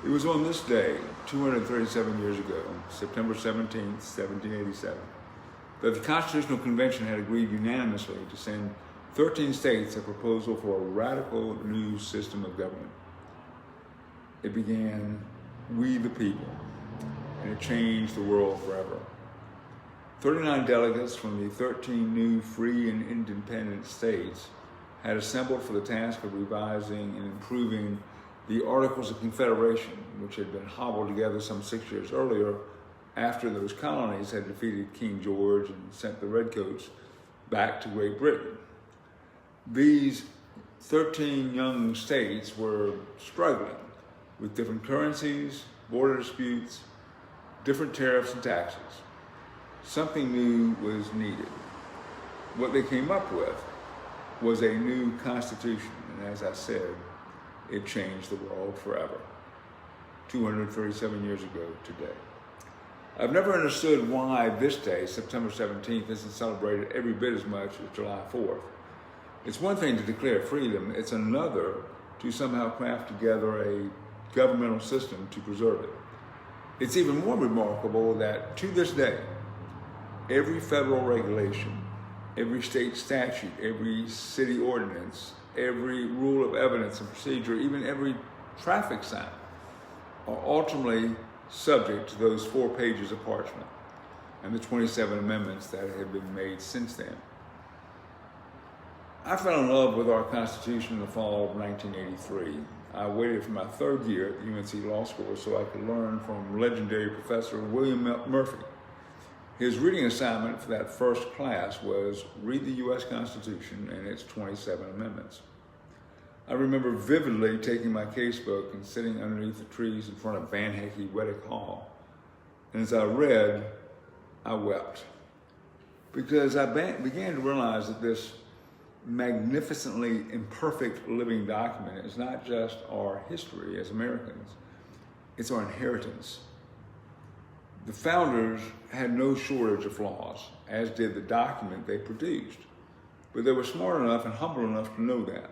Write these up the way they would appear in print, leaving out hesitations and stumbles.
It was on this day, 237 years ago, September 17th, 1787, that the Constitutional Convention had agreed unanimously to send 13 states a proposal for a radical new system of government. It began, "We the people," and it changed the world forever. 39 delegates from the 13 new free and independent states had assembled for the task of revising and improving the Articles of Confederation, which had been hobbled together some 6 years earlier after those colonies had defeated King George and sent the Redcoats back to Great Britain. These 13 young states were struggling with different currencies, border disputes, different tariffs and taxes. Something new was needed. What they came up with was a new constitution, and as I said, it changed the world forever, 237 years ago today. I've never understood why this day, September 17th, isn't celebrated every bit as much as July 4th. It's one thing to declare freedom, it's another to somehow craft together a governmental system to preserve it. It's even more remarkable that to this day, every federal regulation, every state statute, every city ordinance, every rule of evidence and procedure, even every traffic sign, are ultimately subject to those 4 pages of parchment and the 27 amendments that have been made since then. I fell in love with our Constitution in the fall of 1983. I waited for my 3rd year at the UNC Law School so I could learn from legendary Professor William Murphy. His reading assignment for that first class was read the U.S. Constitution and its 27 amendments. I remember vividly taking my casebook and sitting underneath the trees in front of Van Hecke Weddick Hall. And as I read, I wept. Because I began to realize that this magnificently imperfect living document is not just our history as Americans, it's our inheritance. The founders had no shortage of flaws, as did the document they produced. But they were smart enough and humble enough to know that.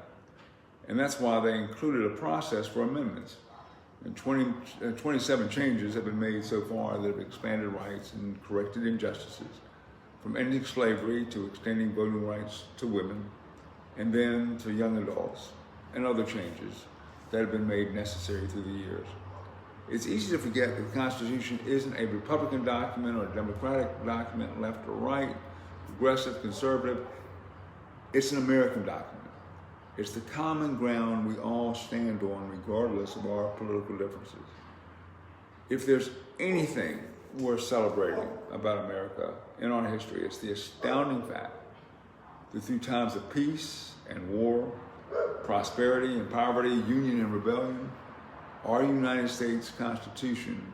And that's why they included a process for amendments. And 27 changes have been made so far that have expanded rights and corrected injustices, from ending slavery to extending voting rights to women, and then to young adults, and other changes that have been made necessary through the years. It's easy to forget that the Constitution isn't a Republican document or a Democratic document, left or right, progressive, conservative. It's an American document. It's the common ground we all stand on regardless of our political differences. If there's anything worth celebrating about America in our history, it's the astounding fact that through times of peace and war, prosperity and poverty, union and rebellion, our United States Constitution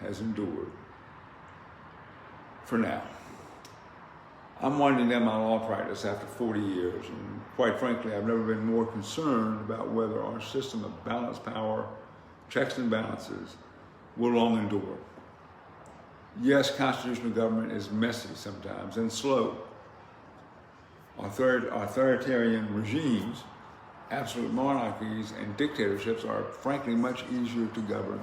has endured. For now. I'm winding down my law practice after 40 years, and quite frankly, I've never been more concerned about whether our system of balanced power, checks and balances, will long endure. Yes, constitutional government is messy sometimes and slow. Authoritarian regimes, absolute monarchies, and dictatorships are frankly much easier to govern.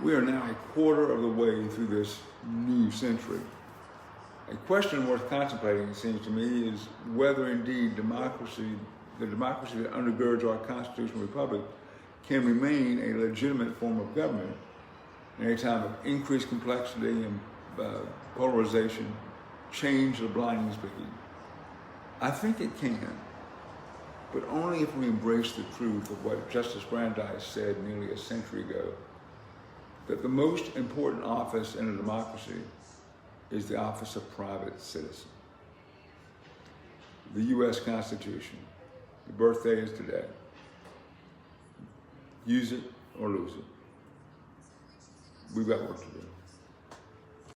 We are now a quarter of the way through this new century. A question worth contemplating, it seems to me, is whether indeed the democracy that undergirds our constitutional republic can remain a legitimate form of government in a time of increased complexity and polarization, change at a blinding speed. I think it can, but only if we embrace the truth of what Justice Brandeis said nearly a century ago, that the most important office in a democracy is the office of private citizen. The U.S. Constitution, the birthday is today. Use it or lose it. We've got work to do.